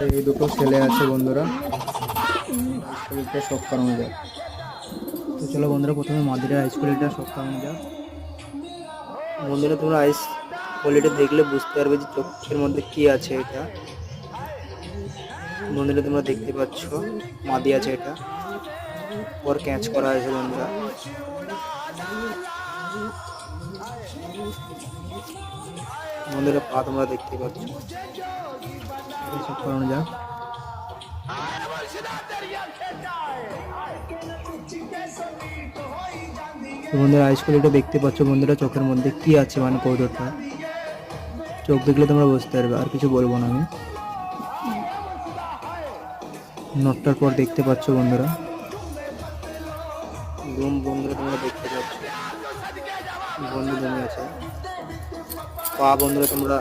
এই দুটো ছেলে আছে বন্ধুরা, স্কুলটা শখ করানো যাক। তো চলো বন্ধুরা, প্রথমে মাদিরা হাই স্কুলটা শখ করানো যাক। বন্ধুরা তোমরা আইস কোয়ালিটি দেখলে বুঝতে পারবে যে চোখের মধ্যে কি আছে। এটা বন্ধুরা তোমরা দেখতে পাচ্ছ, মাদি আছে এটা, ওর ক্যাচ করা হয়েছে বন্ধুরা। বন্ধুরা পা তোমরা দেখতে পাচ্ছ, সব করানো যাক। বন্ধুরা আইস কোয়ালিটি দেখতে পাচ্ছ বন্ধুরা, চোখের মধ্যে কি আছে, মানে কৌটোটা চোখ দেখলে তোমরা বুঝতে পারবে, আর কিছু বলবো না আমি। নটটার পর দেখতে পাচ্ছ বন্ধুরা, ঘুম বন্ধুরা তোমরা দেখতে পাচ্ছ, বন্ধু জমে আছে। পা বন্ধুরা তোমরা